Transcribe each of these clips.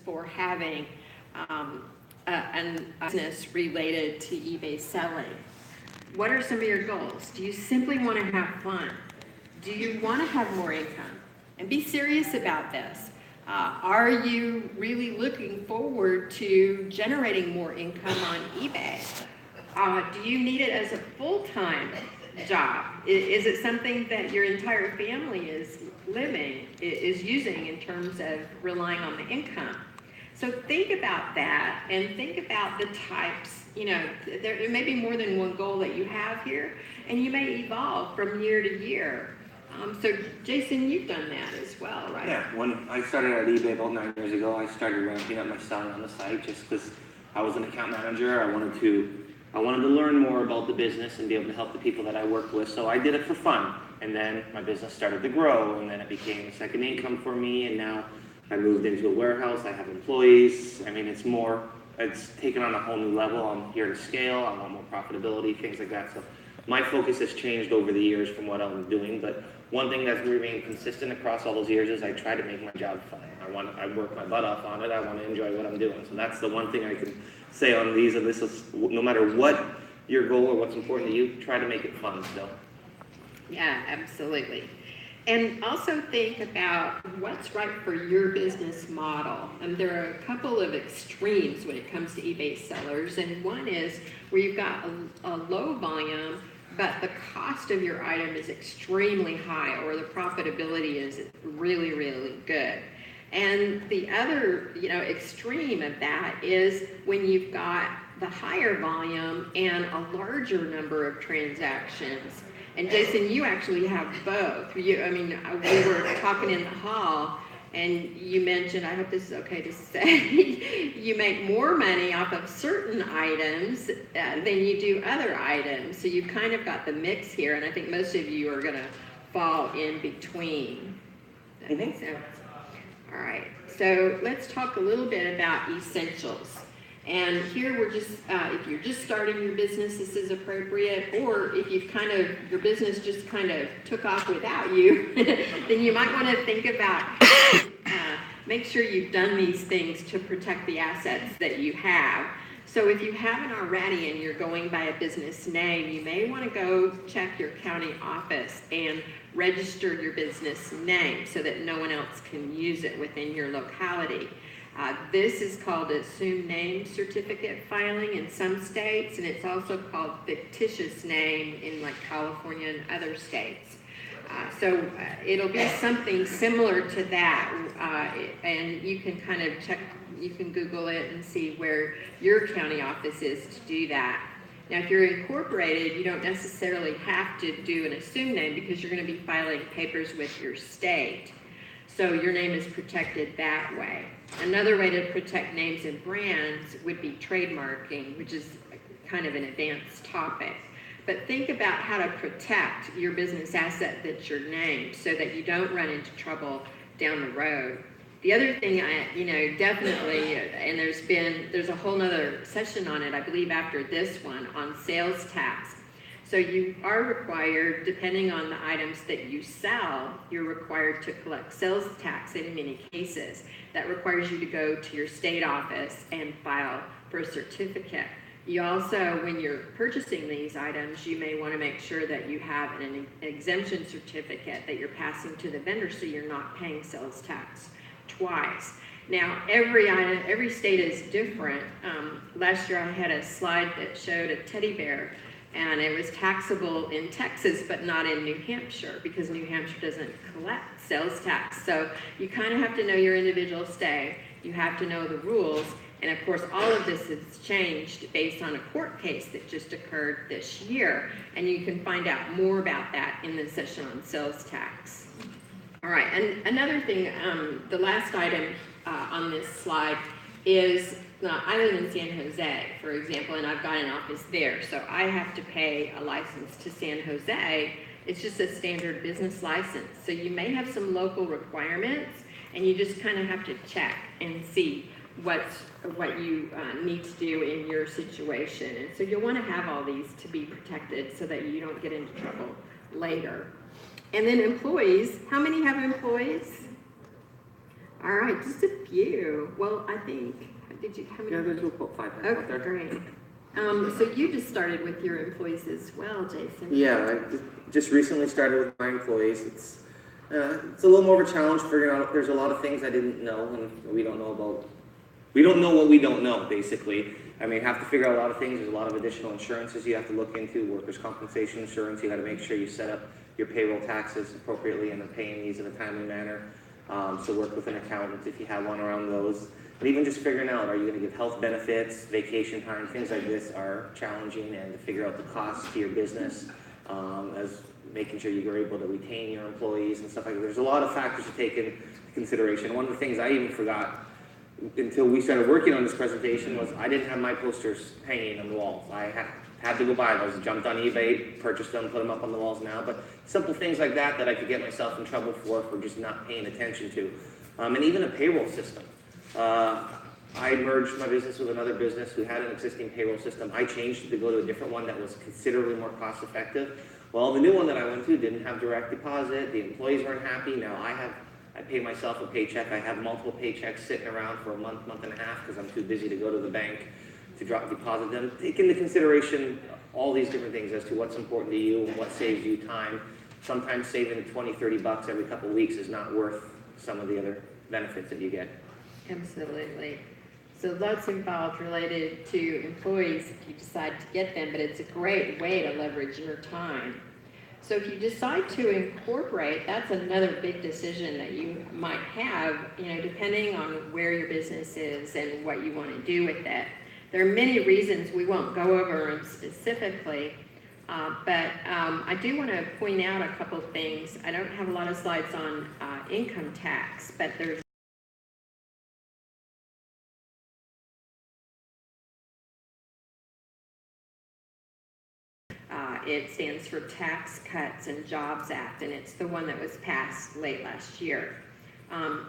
for having a business related to eBay selling? What are some of your goals? Do you simply want to have fun? Do you want to have more income? And be serious about this. Are you really looking forward to generating more income on eBay? Do you need it as a full-time job? Is it something that your entire family is using in terms of relying on the income? So think about that and think about the types, there may be more than one goal that you have here, and you may evolve from year to year. So Jason, you've done that as well, right? Yeah, when I started at eBay about 9 years ago, I started ramping up my selling on the site just because I was an account manager. I wanted to learn more about the business and be able to help the people that I worked with. So I did it for fun. And then my business started to grow, and then it became a second income for me. And now I moved into a warehouse. I have employees. I mean, it's taken on a whole new level. I'm here to scale. I want more profitability, things like that. So my focus has changed over the years from what I'm doing. But one thing that's remained consistent across all those years is I try to make my job fun. I work my butt off on it. I want to enjoy what I'm doing. So that's the one thing I can say on these. And this is, no matter what your goal or what's important to you, try to make it fun still. Yeah, absolutely. And also think about what's right for your business model. And there are a couple of extremes when it comes to eBay sellers. And one is where you've got a low volume, but the cost of your item is extremely high, or the profitability is really, really good. And the other, extreme of that is when you've got the higher volume and a larger number of transactions. And Jason, you actually have both. We were talking in the hall, and you mentioned, I hope this is okay to say, you make more money off of certain items than you do other items. So you've kind of got the mix here, and I think most of you are going to fall in between. That makes sense? All right. So let's talk a little bit about essentials. And here we're just, if you're just starting your business, this is appropriate, or if your business just kind of took off without you, then you might want to think about, make sure you've done these things to protect the assets that you have. So if you haven't already and you're going by a business name, you may want to go check your county office and register your business name so that no one else can use it within your locality. This is called assumed name certificate filing in some states, and it's also called fictitious name in like California and other states. So it'll be something similar to that, and you can kind of check, you can Google it and see where your county office is to do that. Now, if you're incorporated, you don't necessarily have to do an assumed name because you're going to be filing papers with your state. So your name is protected that way. Another way to protect names and brands would be trademarking, which is kind of an advanced topic. But think about how to protect your business asset that's your name so that you don't run into trouble down the road. The other thing, definitely, and there's a whole nother session on it, I believe after this one, on sales tax. So you are required, depending on the items that you sell, you're required to collect sales tax in many cases. That requires you to go to your state office and file for a certificate. You also, when you're purchasing these items, you may want to make sure that you have an exemption certificate that you're passing to the vendor so you're not paying sales tax twice. Now, every state is different. Last year I had a slide that showed a teddy bear, and it was taxable in Texas, but not in New Hampshire, because New Hampshire doesn't collect sales tax. So you kind of have to know your individual state. You have to know the rules. And of course, all of this has changed based on a court case that just occurred this year. And you can find out more about that in the session on sales tax. All right, and another thing, the last item on this slide is, I live in San Jose, for example, and I've got an office there. So I have to pay a license to San Jose. It's just a standard business license. So you may have some local requirements, and you just kind of have to check and see what you need to do in your situation. And so you'll want to have all these to be protected so that you don't get into trouble later. And then employees, how many have employees? All right, just a few. Well, I think, how many? Yeah, there's about 5 minutes out Okay, there. great. So you just started with your employees as well, Jason? Yeah, I just recently started with my employees. It's a little more of a challenge figuring out. There's a lot of things I didn't know, and we don't know about. We don't know what we don't know, basically. I mean, have to figure out a lot of things. There's a lot of additional insurances you have to look into. Workers' compensation insurance. You got to make sure you set up your payroll taxes appropriately and are paying these in a timely manner. So work with an accountant if you have one around those. But even just figuring out, are you going to give health benefits, vacation time, things like this are challenging, and to figure out the cost to your business, as making sure you're able to retain your employees and stuff like that. There's a lot of factors to take into consideration. One of the things I even forgot until we started working on this presentation was I didn't have my posters hanging on the walls. I had to go buy those, jumped on eBay, purchased them, put them up on the walls now. But simple things like that I could get myself in trouble for just not paying attention to. And even a payroll system. I merged my business with another business who had an existing payroll system. I changed it to go to a different one that was considerably more cost effective. Well, the new one that I went to didn't have direct deposit. The employees weren't happy. Now I pay myself a paycheck. I have multiple paychecks sitting around for a month, month and a half because I'm too busy to go to the bank to deposit them. Take into consideration all these different things as to what's important to you and what saves you time. Sometimes saving 20, 30 bucks every couple of weeks is not worth some of the other benefits that you get. Absolutely. So lots involved related to employees if you decide to get them, but it's a great way to leverage your time. So if you decide to incorporate, that's another big decision that you might have, depending on where your business is and what you want to do with it. There are many reasons we won't go over them specifically, but I do want to point out a couple of things. I don't have a lot of slides on income tax, but there's it stands for Tax Cuts and Jobs Act, and it's the one that was passed late last year.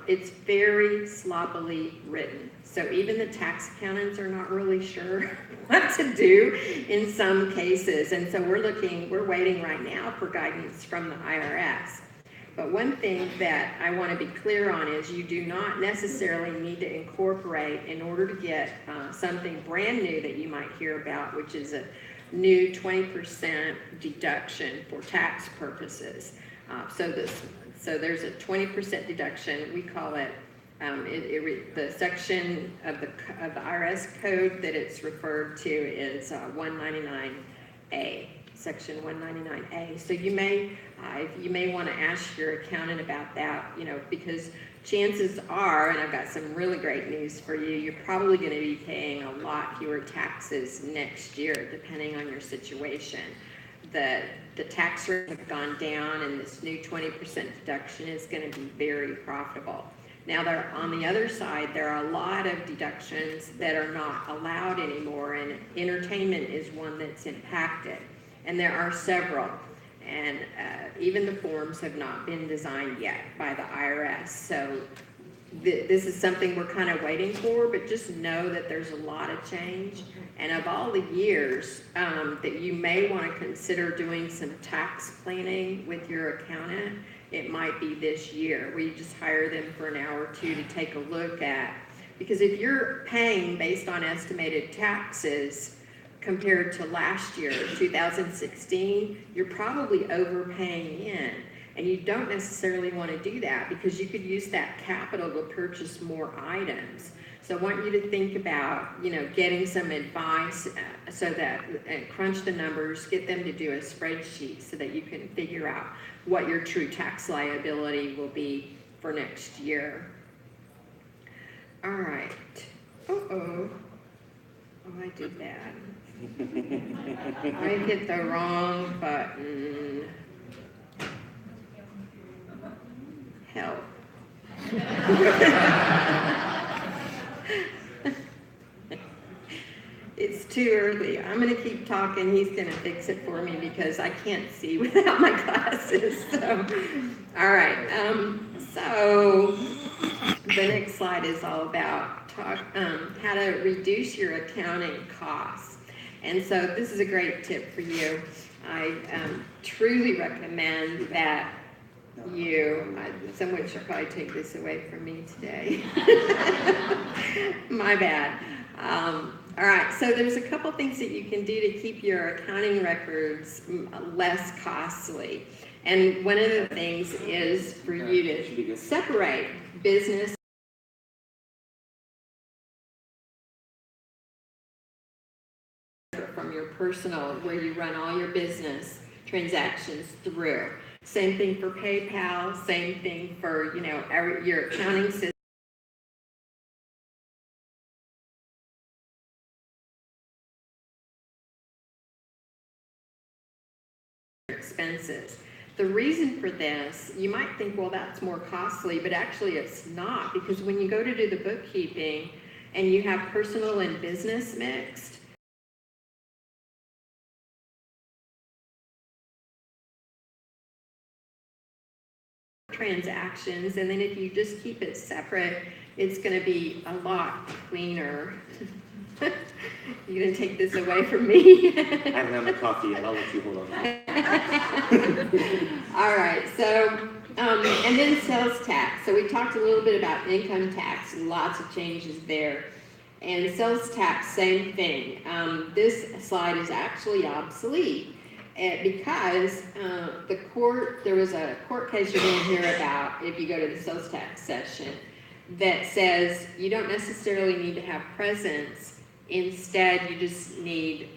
It's very sloppily written, so even the tax accountants are not really sure what to do in some cases, and so we're waiting right now for guidance from the IRS. But one thing that I want to be clear on is you do not necessarily need to incorporate in order to get something brand new that you might hear about, which is a new 20% deduction for tax purposes. So there's a 20% deduction. We call it, the section of the IRS code that it's referred to is 199A, section 199A. So you may want to ask your accountant about that, because chances are, and I've got some really great news for you, you're probably going to be paying a lot fewer taxes next year, depending on your situation. The tax rates have gone down, and this new 20% deduction is going to be very profitable. Now, on the other side, there are a lot of deductions that are not allowed anymore, and entertainment is one that's impacted. And there are several. And even the forms have not been designed yet by the IRS. So this is something we're kind of waiting for, but just know that there's a lot of change. And of all the years that you may want to consider doing some tax planning with your accountant, it might be this year, where you just hire them for an hour or two to take a look at. Because if you're paying based on estimated taxes, compared to last year, 2016, you're probably overpaying in. And you don't necessarily want to do that because you could use that capital to purchase more items. So I want you to think about, getting some advice so that, crunch the numbers, get them to do a spreadsheet so that you can figure out what your true tax liability will be for next year. All right. Oh, I did that. I hit the wrong button. Help. It's too early. I'm going to keep talking. He's going to fix it for me because I can't see without my glasses. So, all right. So the next slide is all about how to reduce your accounting costs. And so this is a great tip for you. I truly recommend that Someone should probably take this away from me today. My bad. All right, so there's a couple things that you can do to keep your accounting records less costly. And one of the things is for you to separate business from your personal, where you run all your business transactions through. Same thing for PayPal, same thing for, your accounting system. Expenses. The reason for this, you might think, well, that's more costly, but actually it's not, because when you go to do the bookkeeping and you have personal and business mixed, transactions, and then if you just keep it separate, it's going to be a lot cleaner. You're going to take this away from me? I haven't had my coffee yet. I'll let you hold on. All right, so, and then sales tax. So we talked a little bit about income tax, and lots of changes there. And sales tax, same thing. This slide is actually obsolete because there was a court case you're going to hear about if you go to the sales tax section that says you don't necessarily need to have presence. Instead, you just need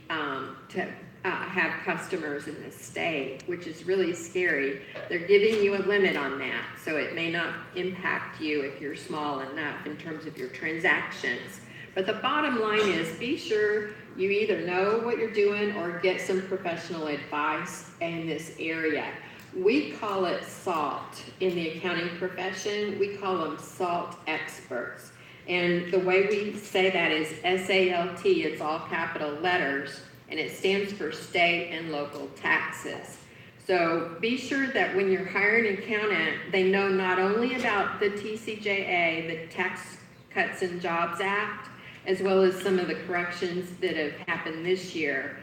to have customers in the state, which is really scary. They're giving you a limit on that, so it may not impact you if you're small enough in terms of your transactions. But the bottom line is, be sure you either know what you're doing or get some professional advice in this area. We call it SALT in the accounting profession. We call them SALT experts. And the way we say that is SALT, it's all capital letters, and it stands for state and local taxes. So be sure that when you're hiring an accountant, they know not only about the TCJA, the Tax Cuts and Jobs Act, as well as some of the corrections that have happened this year,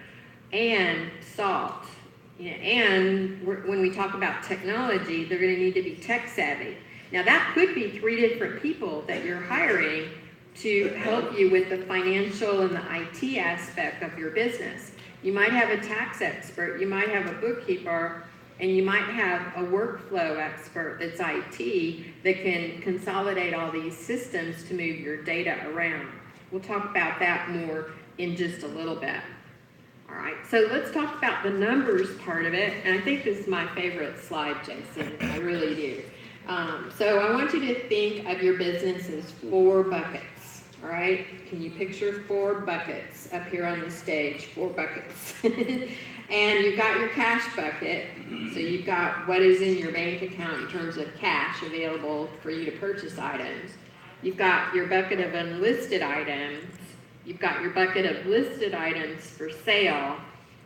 and SALT. And when we talk about technology, they're going to need to be tech savvy. Now that could be 3 different people that you're hiring to help you with the financial and the IT aspect of your business. You might have a tax expert, you might have a bookkeeper, and you might have a workflow expert that's IT that can consolidate all these systems to move your data around. We'll talk about that more in just a little bit. All right, so let's talk about the numbers part of it. And I think this is my favorite slide, Jason. I really do. So I want you to think of your business as 4 buckets. All right, can you picture 4 buckets up here on the stage? 4 buckets. And you've got your cash bucket. So you've got what is in your bank account in terms of cash available for you to purchase items. You've got your bucket of unlisted items. You've got your bucket of listed items for sale,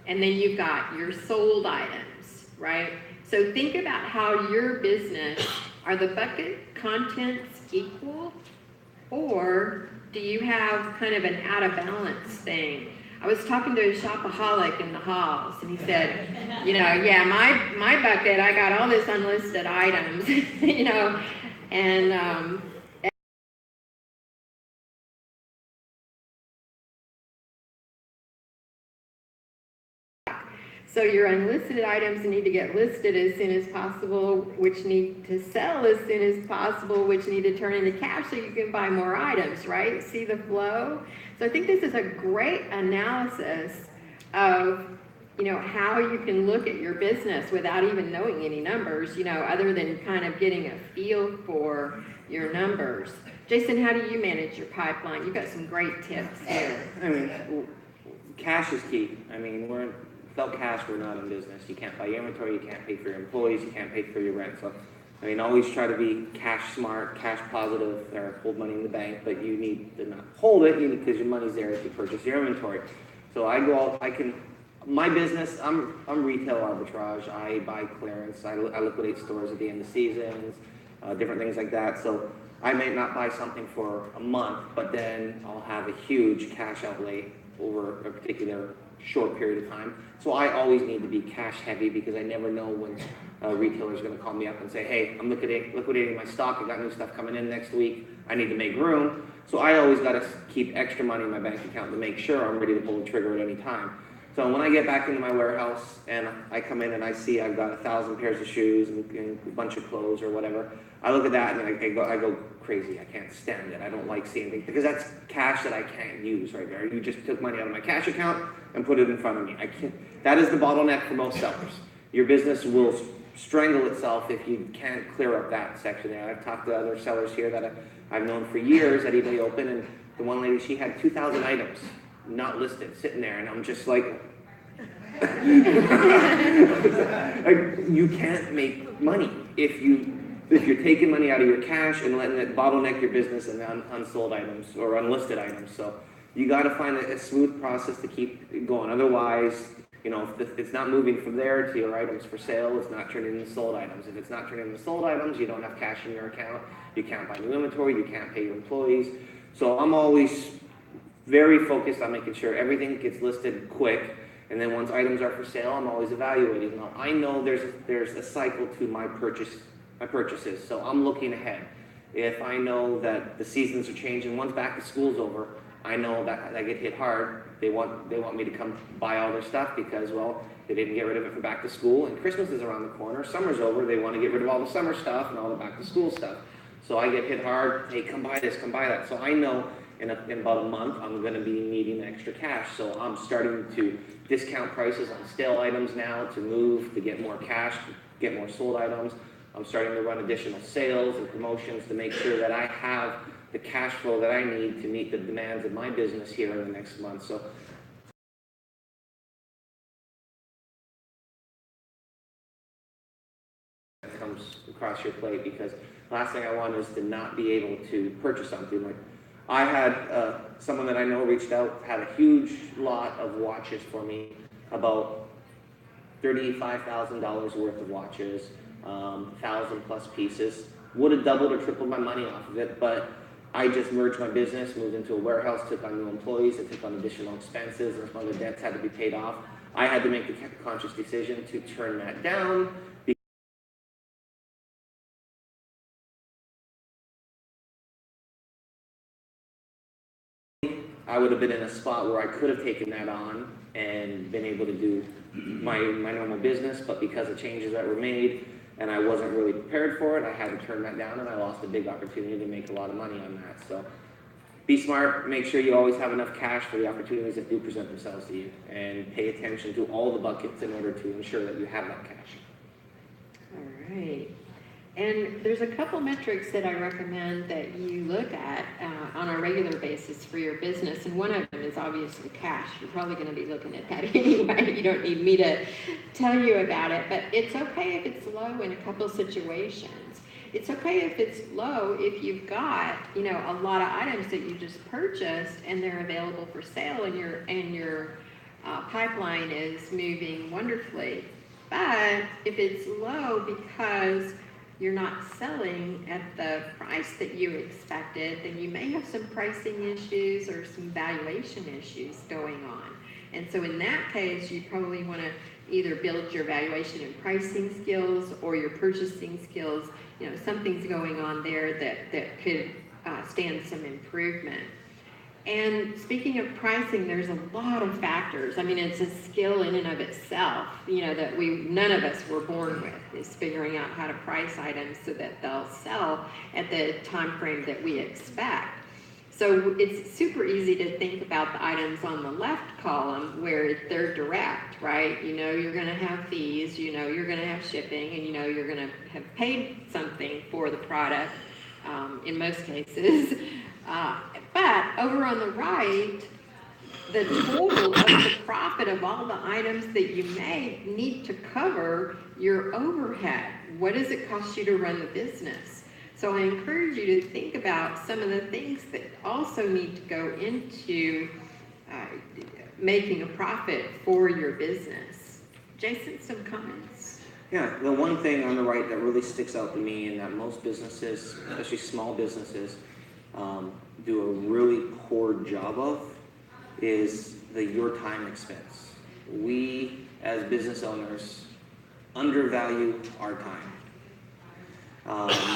and then you've got your sold items, right? So think about how your business, are the bucket contents equal, or do you have kind of an out of balance thing? I was talking to a shopaholic in the halls, and he said, yeah, my bucket, I got all this unlisted items, and so your unlisted items need to get listed as soon as possible, which need to sell as soon as possible, which need to turn into cash so you can buy more items, right? See the flow? So I think this is a great analysis of, how you can look at your business without even knowing any numbers, other than kind of getting a feel for your numbers. Jason, how do you manage your pipeline? You've got some great tips here. I mean, cash is key. I mean, without cash, we're not in business. You can't buy inventory, you can't pay for your employees, you can't pay for your rent. So, always try to be cash smart, cash positive, or hold money in the bank, but you need to not hold it because your money's there if you purchase your inventory. So I go out, my business, I'm retail arbitrage. I buy clearance, I liquidate stores at the end of seasons, different things like that. So I may not buy something for a month, but then I'll have a huge cash outlay over a particular short period of time. So I always need to be cash heavy because I never know when a retailer is going to call me up and say, hey, I'm liquidating my stock. I got new stuff coming in next week. I need to make room. So I always got to keep extra money in my bank account to make sure I'm ready to pull the trigger at any time. So when I get back into my warehouse and I come in and I see I've got 1,000 pairs of shoes and a bunch of clothes or whatever, I look at that and I go crazy. I can't stand it. I don't like seeing things because that's cash that I can't use right there. You just took money out of my cash account and put it in front of me. I can't. That is the bottleneck for most sellers. Your business will strangle itself if you can't clear up that section there. I've talked to other sellers here that I've known for years at eBay Open, and the one lady, she had 2,000 items not listed sitting there, and I'm just like, you can't make money if you're taking money out of your cash and letting it bottleneck your business and unsold items or unlisted items. So you got to find a smooth process to keep it going. Otherwise, if it's not moving from there to your items for sale, it's not turning into sold items. If it's not turning into sold items, you don't have cash in your account. You can't buy new inventory. You can't pay your employees. So I'm always very focused on making sure everything gets listed quick. And then once items are for sale, I'm always evaluating. Now, I know there's a cycle to my purchases, so I'm looking ahead. If I know that the seasons are changing, once back to school's over, I know that I get hit hard. They want me to come buy all their stuff because, well, they didn't get rid of it for back to school, and Christmas is around the corner. Summer's over. They want to get rid of all the summer stuff and all the back to school stuff. So I get hit hard. Hey, come buy this, come buy that. So I know in about a month I'm going to be needing extra cash. So I'm starting to discount prices on stale items now to move to get more cash, get more sold items. I'm starting to run additional sales and promotions to make sure that I have the cash flow that I need to meet the demands of my business here in the next month. So that comes across your plate, because last thing I want is to not be able to purchase something. Like I had someone that I know reached out, had a huge lot of watches for me, about $35,000 worth of watches, 1,000 plus pieces. Would have doubled or tripled my money off of it, but I just merged my business, moved into a warehouse, took on new employees, I took on additional expenses, and some other debts had to be paid off. I had to make the conscious decision to turn that down. I would have been in a spot where I could have taken that on and been able to do my normal business, but because of changes that were made and I wasn't really prepared for it, I had to turn that down, and I lost a big opportunity to make a lot of money on that. So be smart, make sure you always have enough cash for the opportunities that do present themselves to you, and pay attention to all the buckets in order to ensure that you have that cash. All right. And there's a couple metrics that I recommend that you look at on a regular basis for your business, and one of them is obviously cash. You're probably going to be looking at that anyway. You don't need me to tell you about it, but it's okay if it's low in a couple situations. It's okay if it's low if you've got, a lot of items that you just purchased and they're available for sale, and your pipeline is moving wonderfully. But if it's low because you're not selling at the price that you expected, then you may have some pricing issues or some valuation issues going on. And so in that case, you probably want to either build your valuation and pricing skills or your purchasing skills. Something's going on there that could stand some improvement. And speaking of pricing, there's a lot of factors. I mean, it's a skill in and of itself, that none of us were born with, is figuring out how to price items so that they'll sell at the time frame that we expect. So it's super easy to think about the items on the left column where they're direct, right? You're going to have fees, you're going to have shipping, and you're going to have paid something for the product in most cases. But over on the right, the total of the profit of all the items that you made need to cover your overhead. What does it cost you to run the business? So I encourage you to think about some of the things that also need to go into making a profit for your business. Jason, some comments? Yeah, the one thing on the right that really sticks out to me, and that most businesses, especially small businesses, do a really poor job of, is your time expense. We, as business owners, undervalue our time.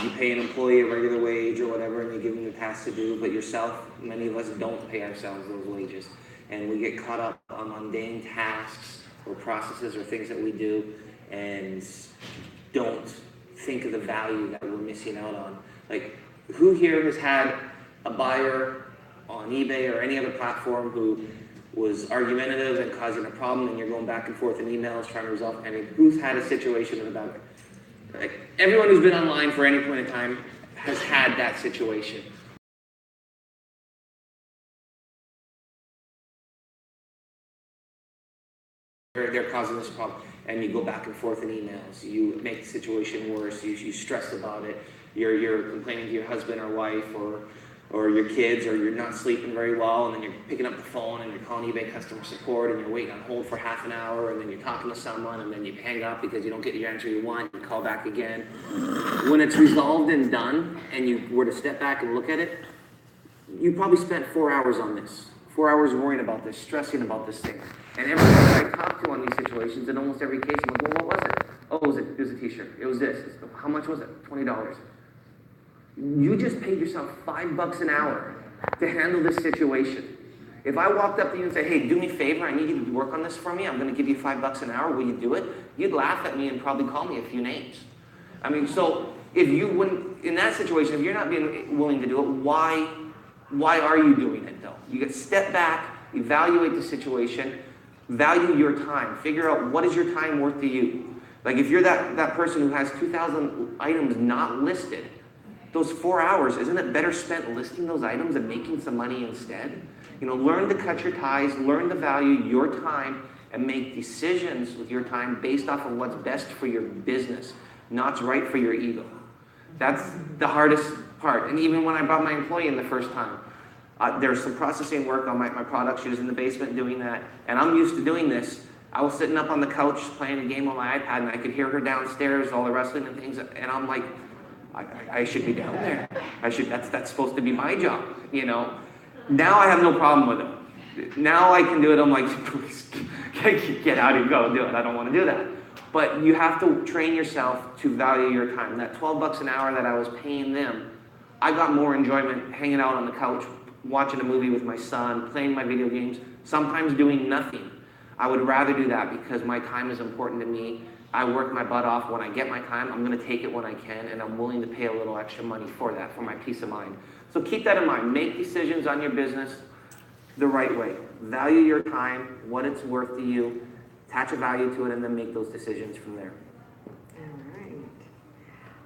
You pay an employee a regular wage or whatever, and you give them the task to do, but yourself, many of us don't pay ourselves those wages. And we get caught up on mundane tasks or processes or things that we do and don't think of the value that we're missing out on. Like, who here has had a buyer on eBay or any other platform who was argumentative and causing a problem, and you're going back and forth in emails trying to resolve? I mean, who's had a situation about it? Like, everyone who's been online for any point in time has had that situation. They're causing this problem, and you go back and forth in emails. You make the situation worse. You stress about it. You're complaining to your husband or wife or your kids, or you're not sleeping very well, and then you're picking up the phone and you're calling eBay customer support, and you're waiting on hold for half an hour, and then you're talking to someone, and then you hang up because you don't get your answer you want. You call back again. When it's resolved and done, and you were to step back and look at it, you probably spent 4 hours on this. 4 hours worrying about this, stressing about this thing. And everyone I talk to on these situations, in almost every case, I'm like, well, what was it? Oh, it was a t-shirt. It was this. How much was it? $20. You just paid yourself $5 an hour to handle this situation. If I walked up to you and said, hey, do me a favor, I need you to work on this for me, I'm gonna give you $5 an hour, will you do it? You'd laugh at me and probably call me a few names. I mean, so if you wouldn't, in that situation, if you're not being willing to do it, why are you doing it though? You get step back, evaluate the situation, value your time, figure out what is your time worth to you. Like if you're that person who has 2,000 items not listed, those 4 hours, isn't it better spent listing those items and making some money instead? You know, learn to cut your ties, learn to value your time, and make decisions with your time based off of what's best for your business, not what's right for your ego. That's the hardest part. And even when I brought my employee in the first time, there's some processing work on my product. She was in the basement doing that, and I'm used to doing this. I was sitting up on the couch playing a game on my iPad, and I could hear her downstairs, all the wrestling and things, and I'm like, I should be down there. That's supposed to be my job, you know. Now I have no problem with it. Now I can do it. I'm like, please, get out and go do it. I don't want to do that. But you have to train yourself to value your time. That $12 an hour that I was paying them, I got more enjoyment hanging out on the couch, watching a movie with my son, playing my video games, sometimes doing nothing. I would rather do that because my time is important to me. I work my butt off. When I get my time, I'm going to take it when I can, and I'm willing to pay a little extra money for that, for my peace of mind. So keep that in mind. Make decisions on your business the right way. Value your time, what it's worth to you, attach a value to it, and then make those decisions from there.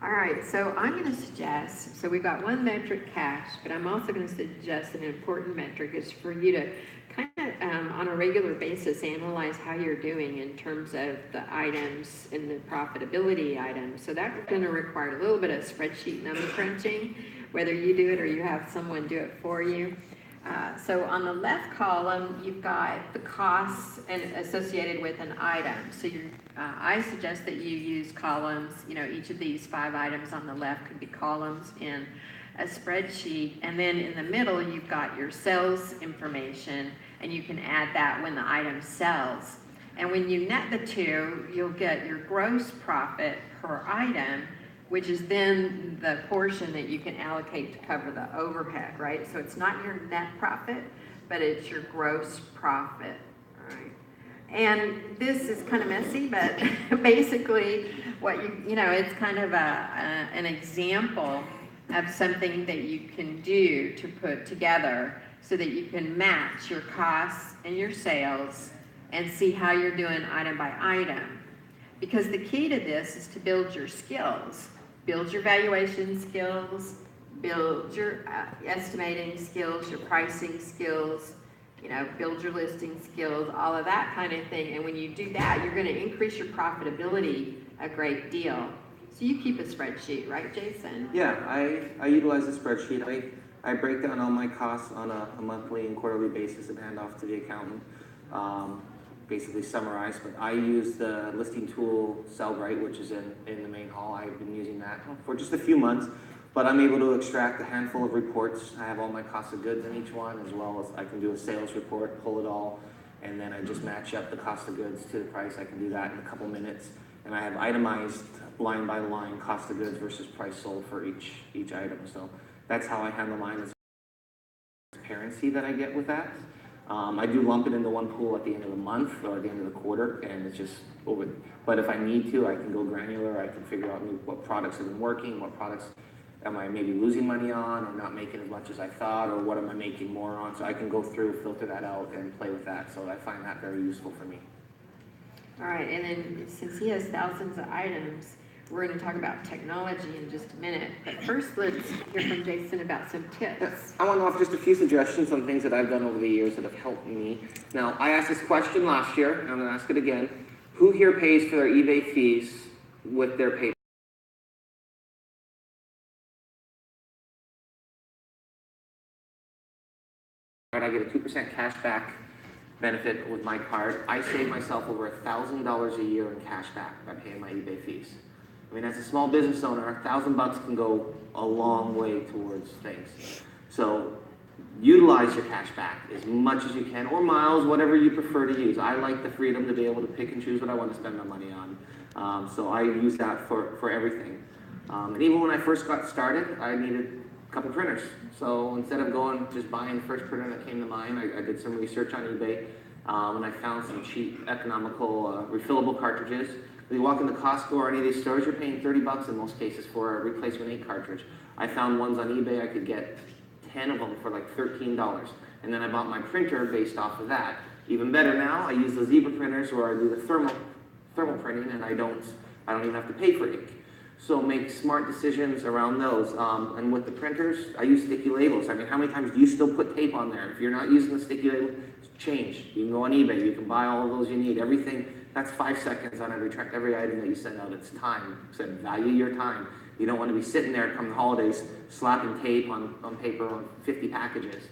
All right, so I'm going to suggest, so we've got one metric, cash, but I'm also going to suggest an important metric is for you to kind of on a regular basis analyze how you're doing in terms of the items and the profitability items. So that's going to require a little bit of spreadsheet number crunching, whether you do it or you have someone do it for you. So on the left column, you've got the costs associated with an item. So I suggest that you use columns. You know, each of these 5 items on the left could be columns in a spreadsheet. And then in the middle, you've got your sales information, and you can add that when the item sells. And when you net the two, you'll get your gross profit per item, which is then the portion that you can allocate to cover the overhead, right? So it's not your net profit, but it's your gross profit, all right? And this is kind of messy, but basically what you know, it's kind of an example of something that you can do to put together so that you can match your costs and your sales and see how you're doing item by item. Because the key to this is to build your skills. Build your valuation skills, build your estimating skills, your pricing skills, you know, build your listing skills, all of that kind of thing. And when you do that, you're going to increase your profitability a great deal. So you keep a spreadsheet, right, Jason? Yeah, I utilize a spreadsheet. I break down all my costs on a monthly and quarterly basis and hand off to the accountant. Basically summarize, but I use the listing tool Sellbrite, which is in the main hall. I've been using that for just a few months, But I'm able to extract a handful of reports. I have all my cost of goods in each one, as well as I can do a sales report, pull it all, and then I just match up the cost of goods to the price. I can do that in a couple minutes. And I have itemized line by line cost of goods versus price sold for each item. So that's how I handle mine. It's transparency that I get with that. I do lump it into one pool at the end of the month or at the end of the quarter, and it's just over. But if I need to, I can go granular. I can figure out what products have been working, what products am I maybe losing money on or not making as much as I thought, or what am I making more on? So I can go through, filter that out, and play with that. So I find that very useful for me. All right, and then since he has thousands of items, we're going to talk about technology in just a minute. But first, let's hear from Jason about some tips. I want to offer just a few suggestions on things that I've done over the years that have helped me. Now, I asked this question last year, and I'm going to ask it again. Who here pays for their eBay fees with their PayPal? I get a 2% cash back benefit with my card. I save myself over $1,000 a year in cash back by paying my eBay fees. I mean, as a small business owner, $1,000 can go a long way towards things. So utilize your cash back as much as you can, or miles, whatever you prefer to use. I like the freedom to be able to pick and choose what I want to spend my money on. So I use that for everything. And even when I first got started, I needed a couple printers. So instead of just buying the first printer that came to mind, I did some research on eBay, and I found some cheap, economical, refillable cartridges. When you walk into Costco or any of these stores, you're paying $30 in most cases for a replacement ink cartridge. I found ones on eBay, I could get 10 of them for like $13. And then I bought my printer based off of that. Even better now, I use the Zebra printers where I do the thermal printing, and I don't even have to pay for ink. So make smart decisions around those. And with the printers, I use sticky labels. I mean, how many times do you still put tape on there? If you're not using the sticky label, change. You can go on eBay, you can buy all of those you need. Everything, that's 5 seconds on every item that you send out. It's time. I said, value your time. You don't want to be sitting there come the holidays slapping tape on paper on 50 packages.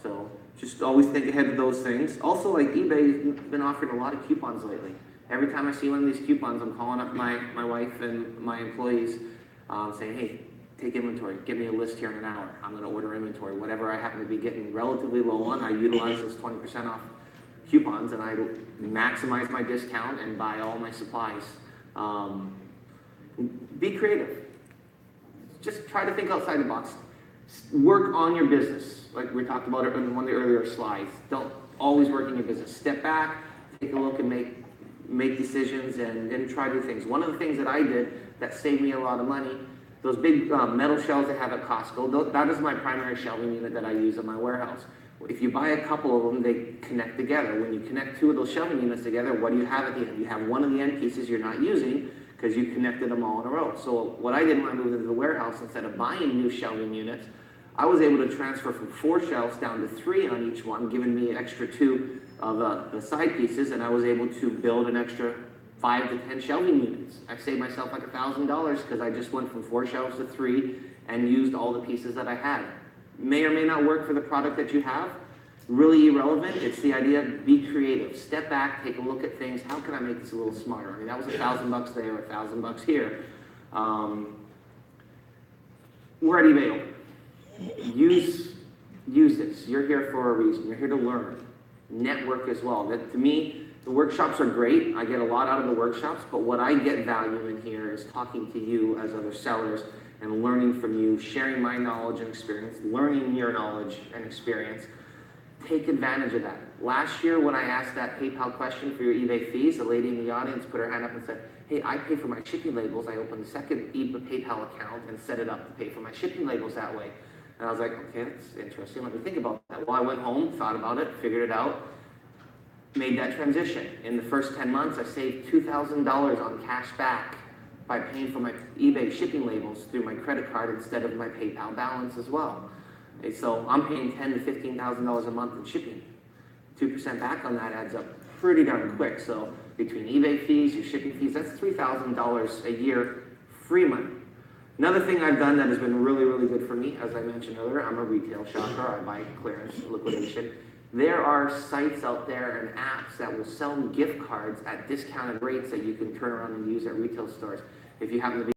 So just always think ahead of those things. Also, like eBay's been offering a lot of coupons lately. Every time I see one of these coupons, I'm calling up my wife and my employees saying, hey, take inventory. Give me a list here in an hour. I'm going to order inventory. Whatever I happen to be getting relatively low on, I utilize those 20% off coupons, and I maximize my discount and buy all my supplies. Be creative. Just try to think outside the box. Work on your business. Like we talked about it in one of the earlier slides. Don't always work in your business. Step back, take a look, and make decisions and try new things. One of the things that I did that saved me a lot of money, those big metal shelves they have at Costco, that is my primary shelving unit that I use in my warehouse. If you buy a couple of them, they connect together. When you connect 2 of those shelving units together, what do you have at the end? You have one of the end pieces you're not using because you connected them all in a row. So what I did when I moved into the warehouse, instead of buying new shelving units, I was able to transfer from 4 shelves down to 3 on each one, giving me an extra 2 of the side pieces, and I was able to build an extra 5 to 10 shelving units. I saved myself like $1,000 because I just went from 4 shelves to 3 and used all the pieces that I had. May or may not work for the product that you have. Really irrelevant. It's the idea of be creative. Step back, take a look at things. How can I make this a little smarter? I mean, that was $1,000 there, $1,000 here. We're at eBay. Use this. You're here for a reason. You're here to learn. Network as well. That, to me, the workshops are great. I get a lot out of the workshops, but what I get value in here is talking to you as other sellers and learning from you, sharing my knowledge and experience, learning your knowledge and experience. Take advantage of that. Last year, when I asked that PayPal question for your eBay fees, a lady in the audience put her hand up and said, hey, I pay for my shipping labels. I opened a second PayPal account and set it up to pay for my shipping labels that way. And I was like, okay, that's interesting. Let me think about that. Well, I went home, thought about it, figured it out, made that transition. In the first 10 months, I saved $2,000 on cash back by paying for my eBay shipping labels through my credit card instead of my PayPal balance as well. And so I'm paying $10,000 to $15,000 a month in shipping. 2% back on that adds up pretty darn quick. So between eBay fees, your shipping fees, that's $3,000 a year free money. Another thing I've done that has been really, really good for me, as I mentioned earlier, I'm a retail shopper. I buy clearance, liquidation. There are sites out there and apps that will sell gift cards at discounted rates that you can turn around and use at retail stores. If you happen to be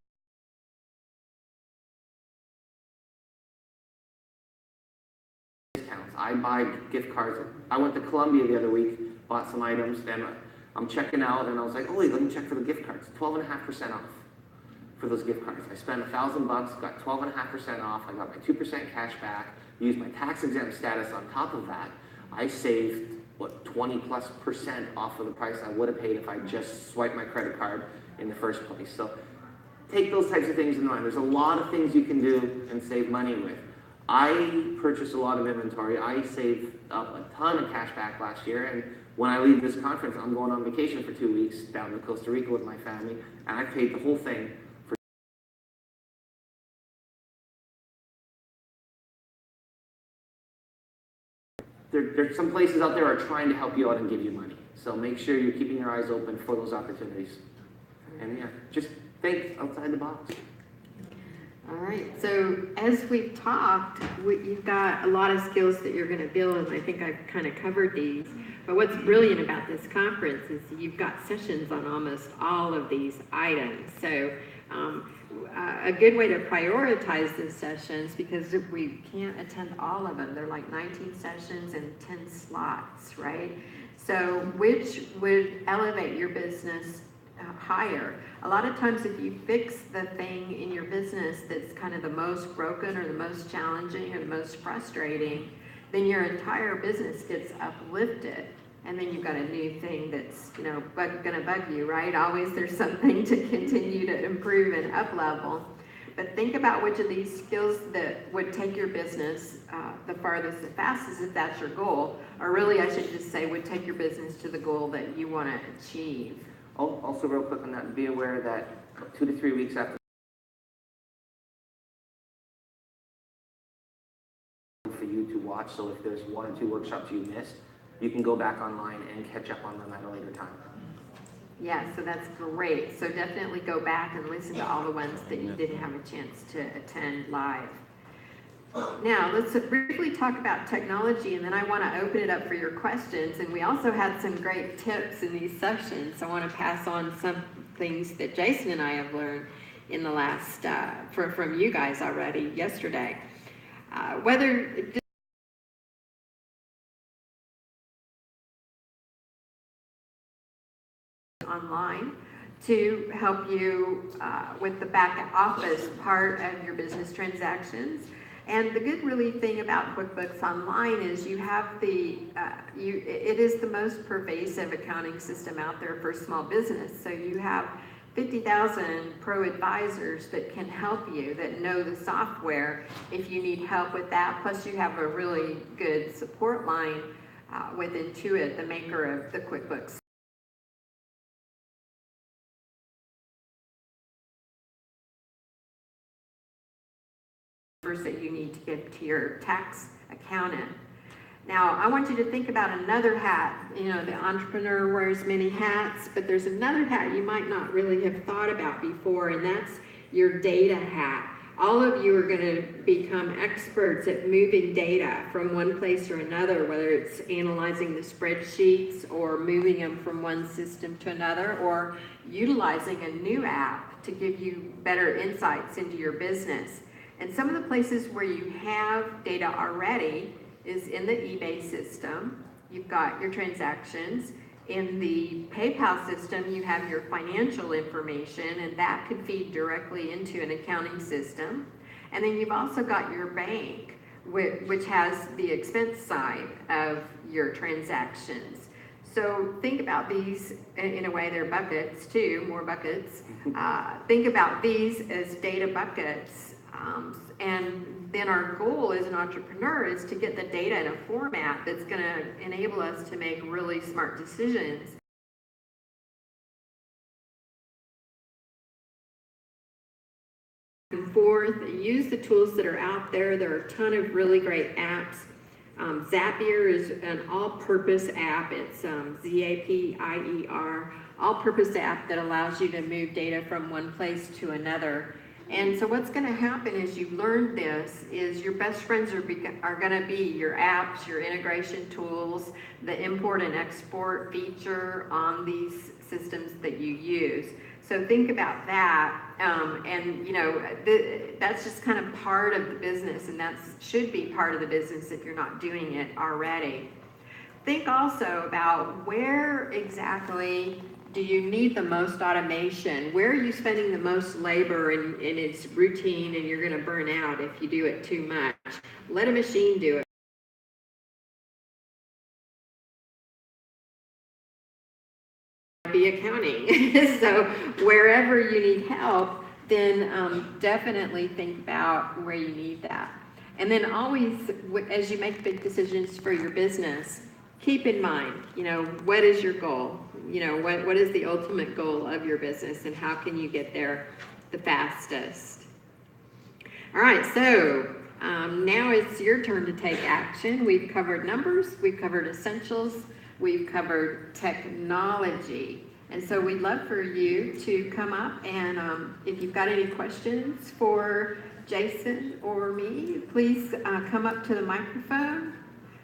I buy gift cards. I went to Columbia the other week, bought some items, and I'm checking out, and I was like, oh wait, let me check for the gift cards. 12.5% off for those gift cards. I spent $1,000, got 12.5% off. I got my 2% cash back. Used my tax exempt status on top of that. I saved, what, 20+% off of the price I would have paid if I just swiped my credit card in the first place. So take those types of things in mind. There's a lot of things you can do and save money with. I purchased a lot of inventory. I saved up a ton of cash back last year, and when I leave this conference, I'm going on vacation for 2 weeks down to Costa Rica with my family, and I paid the whole thing for. There's some places out there are trying to help you out and give you money. So make sure you're keeping your eyes open for those opportunities. And yeah, just think outside the box. All right, so as we've talked, you've got a lot of skills that you're going to build, and I think I've kind of covered these. But what's brilliant about this conference is you've got sessions on almost all of these items. So a good way to prioritize the sessions, because if we can't attend all of them, they're like 19 sessions and 10 slots, right? So which would elevate your business higher? A lot of times if you fix the thing in your business that's kind of the most broken or the most challenging or the most frustrating, then your entire business gets uplifted. And then you've got a new thing that's, gonna bug you, right? Always there's something to continue to improve and up level. But think about which of these skills that would take your business the farthest, the fastest, if that's your goal. Or really, I should just say, would take your business to the goal that you want to achieve. Also, real quick on that, be aware that 2 to 3 weeks after for you to watch, so if there's 1 or 2 workshops you missed, you can go back online and catch up on them at a later time. Yeah, so that's great. So definitely go back and listen to all the ones that you didn't have a chance to attend live. Now, let's briefly talk about technology, and then I want to open it up for your questions. And we also had some great tips in these sessions. I want to pass on some things that Jason and I have learned in the last, from you guys already yesterday. Online to help you with the back office part of your business transactions. And the good really thing about QuickBooks Online is you have it is the most pervasive accounting system out there for small business. So you have 50,000 pro advisors that can help you, that know the software if you need help with that. Plus you have a really good support line with Intuit, the maker of the QuickBooks. That you need to give to your tax accountant. Now, I want you to think about another hat. The entrepreneur wears many hats, but there's another hat you might not really have thought about before, and that's your data hat. All of you are going to become experts at moving data from one place or another, whether it's analyzing the spreadsheets or moving them from one system to another, or utilizing a new app to give you better insights into your business. And some of the places where you have data already is in the eBay system. You've got your transactions. In the PayPal system, you have your financial information, and that could feed directly into an accounting system. And then you've also got your bank, which has the expense side of your transactions. So think about these, in a way, they're buckets too, more buckets. Think about these as data buckets. And then our goal as an entrepreneur is to get the data in a format that's going to enable us to make really smart decisions. And forth, use the tools that are out there. There are a ton of really great apps. Zapier is an all-purpose app. It's Zapier, all-purpose app that allows you to move data from one place to another. And so what's going to happen is you learn this is your best friends are going to be your apps, your integration tools, the import and export feature on these systems that you use. So think about that, and you know, that's just kind of part of the business, and that should be part of the business if you're not doing it already. Think also about where exactly do you need the most automation? Where are you spending the most labor and it's routine and you're going to burn out if you do it too much? Let a machine do it. Be accounting. So wherever you need help, then definitely think about where you need that. And then always, as you make big decisions for your business, keep in mind, you know, what is your goal? You know, what is the ultimate goal of your business and how can you get there the fastest? All right, so now it's your turn to take action. We've covered numbers, we've covered essentials, we've covered technology. And so we'd love for you to come up and if you've got any questions for Jason or me, please come up to the microphone.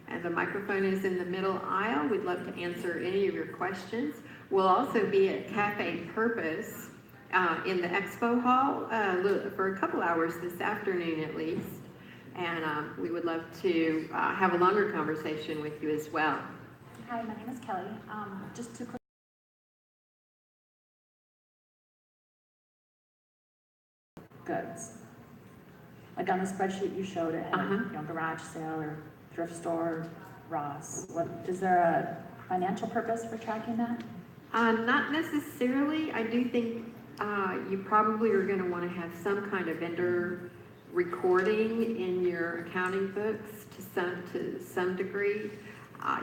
And the microphone is in the middle aisle. We'd love to answer any of your questions. We'll also be at Cafe Purpose in the expo hall for a couple hours this afternoon at least. And we would love to have a longer conversation with you as well. Hi, my name is Kelly. Just to goods. Like on the spreadsheet you showed it had, you know, garage sale or thrift store, Ross. What is there a financial purpose for tracking that? Not necessarily. I do think you probably are going to want to have some kind of vendor recording in your accounting books to some degree.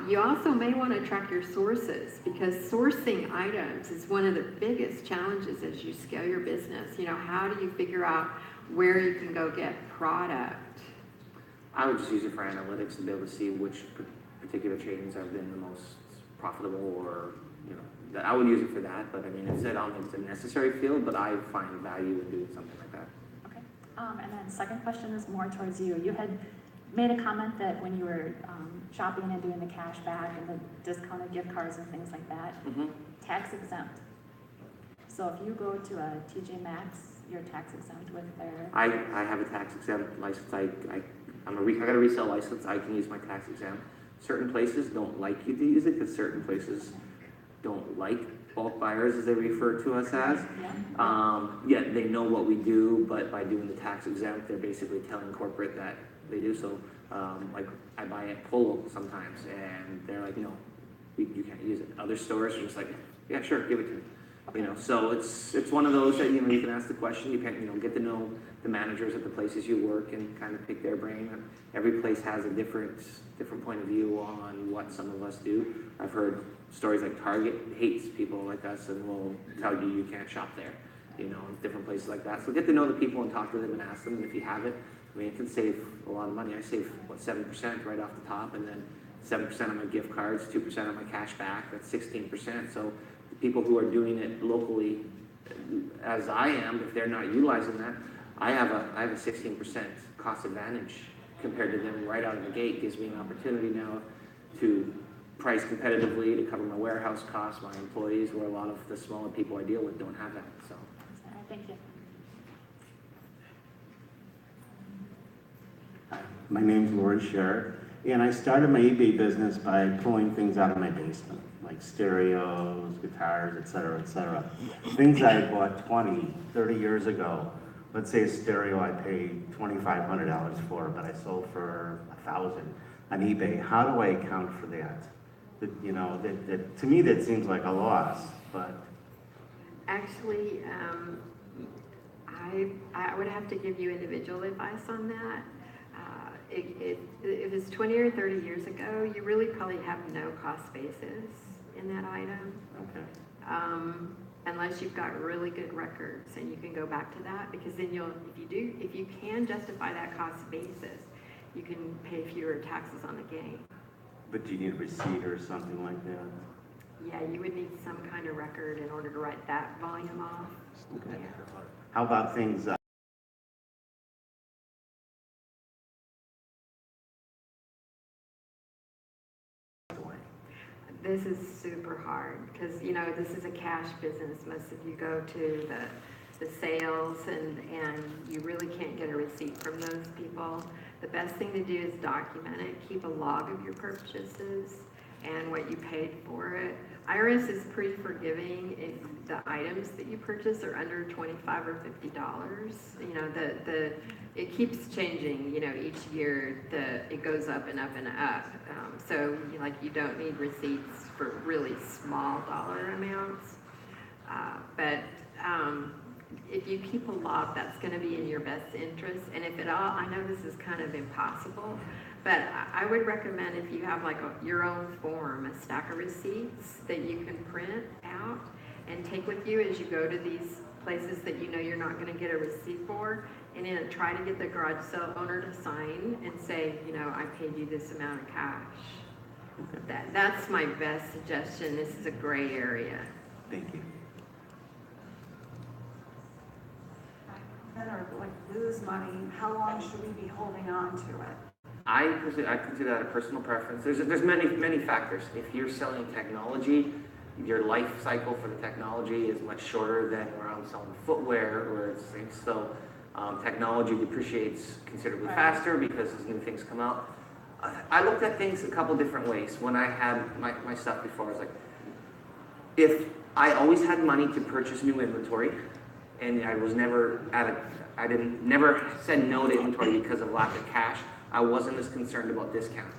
You also may want to track your sources because sourcing items is one of the biggest challenges as you scale your business. You know, how do you figure out where you can go get product? I would just use it for analytics to be able to see which particular tradings have been the most profitable, or you know, I would use it for that. But I mean, it's a necessary field, but I find value in doing something like that. Okay. And then second question is more towards you. You had made a comment that when you were shopping and doing the cash back and the discounted gift cards and things like that, tax exempt. So if you go to a TJ Maxx, you're tax exempt with their. I have a tax exempt license. I got a resale license. I can use my tax exempt. Certain places don't like you to use it because certain places don't like bulk buyers, as they refer to us as. Yet they know what we do, but by doing the tax exempt, they're basically telling corporate that they do. So, like I buy at Polo sometimes, and they're like, no, you can't use it. Other stores are just like, yeah, sure, give it to me. You know, so it's one of those that, you know, you can ask the question, you can, you know, get to know the managers at the places you work and kind of pick their brain. Every place has a different point of view on what some of us do. I've heard stories like Target hates people like us and will tell you you can't shop there, you know, different places like that. So get to know the people and talk to them and ask them. And if you have it, I mean, it can save a lot of money. I save, 7% right off the top, and then 7% on my gift cards, 2% on my cash back. That's 16%. So the people who are doing it locally, as I am, if they're not utilizing that, I have a 16% cost advantage compared to them right out of the gate. Gives me an opportunity now to price competitively, to cover my warehouse costs, my employees, where a lot of the smaller people I deal with don't have that. So. Thank you. My name's Lori Sherritt, and I started my eBay business by pulling things out of my basement, like stereos, guitars, et cetera. Things I had bought 20, 30 years ago. Let's say a stereo I paid $2,500 for, but I sold for $1,000 on eBay. How do I account for that? You know, that to me that seems like a loss, but. Actually, I would have to give you individual advice on that. If it's 20 or 30 years ago, you really probably have no cost basis in that item. Okay. Unless you've got really good records and you can go back to that, because then if you can justify that cost basis, you can pay fewer taxes on the gain. But do you need a receipt or something like that? Yeah, you would need some kind of record in order to write that volume off. Okay. Yeah. How about things this is super hard, because, you know, this is a cash business. Most of you go to the sales, and you really can't get a receipt from those people. The best thing to do is document it, keep a log of your purchases and what you paid for it. IRS is pretty forgiving if the items that you purchase are under $25 or $50. You know, it keeps changing, you know, each year, it goes up and up and up. So like, you don't need receipts for really small dollar amounts. But if you keep a log, that's going to be in your best interest. And if at all, I know this is kind of impossible, but I would recommend, if you have like your own form, a stack of receipts that you can print out and take with you as you go to these places that you know you're not going to get a receipt for, and then try to get the garage sale owner to sign and say, you know, I paid you this amount of cash. Okay. That's my best suggestion. This is a gray area. Thank you. Or like lose money, how long should we be holding on to it? I consider that a personal preference. There's many factors. If you're selling technology, your life cycle for the technology is much shorter than where I'm selling footwear, where it's so technology depreciates considerably faster because as new things come out. I looked at things a couple different ways. When I had my stuff before, I was like, if I always had money to purchase new inventory, and I was never never said no to inventory because of lack of cash, I wasn't as concerned about discount.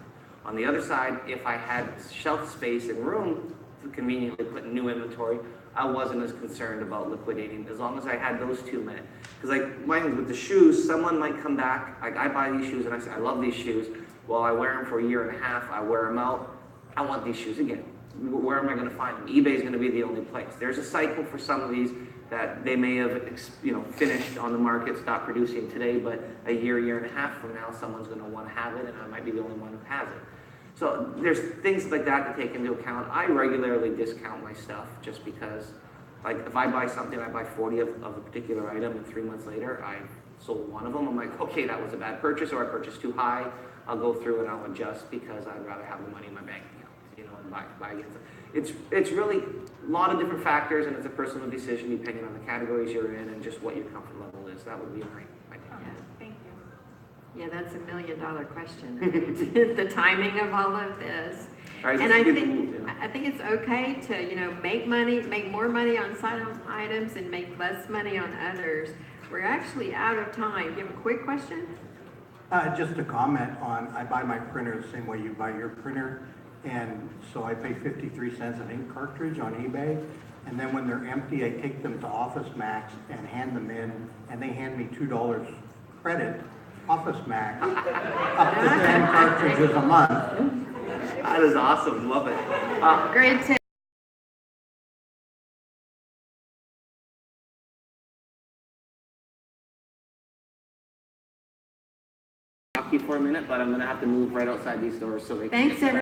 On the other side, if I had shelf space and room to conveniently put new inventory, I wasn't as concerned about liquidating, as long as I had those two met. Because like mine with the shoes, someone might come back, like I buy these shoes and I say, I love these shoes. Well, I wear them for a year and a half, I wear them out, I want these shoes again. Where am I going to find them? eBay is going to be the only place. There's a cycle for some of these that they may have, you know, finished on the market, stopped producing today, but a year and a half from now, someone's going to want to have it, and I might be the only one who has it. So there's things like that to take into account. I regularly discount my stuff just because, like, if I buy something, I buy 40 of a particular item, and 3 months later, I sold one of them. I'm like, okay, that was a bad purchase, or I purchased too high. I'll go through and I'll adjust because I'd rather have the money in my bank account, you know, and buy again. It's really a lot of different factors, and it's a personal decision depending on the categories you're in and just what your comfort level is. That would be my take. Yeah. Thank you. Yeah, that's $1 million question. The timing of all of this. All right, And this I is a good think, move, yeah. I think it's okay to, you know, make more money on side items and make less money on others. We're actually out of time. Do you have a quick question? Just a comment on, I buy my printer the same way you buy your printer, and so I pay 53 cents an ink cartridge on eBay, and then when they're empty, I take them to Office Max and hand them in, and they hand me $2 credit, Office Max, up to 10 cartridges a month. That is awesome. Love it. Great tip. Talk to you for a minute, but I'm going to have to move right outside these doors so they can Thanks, get everyone.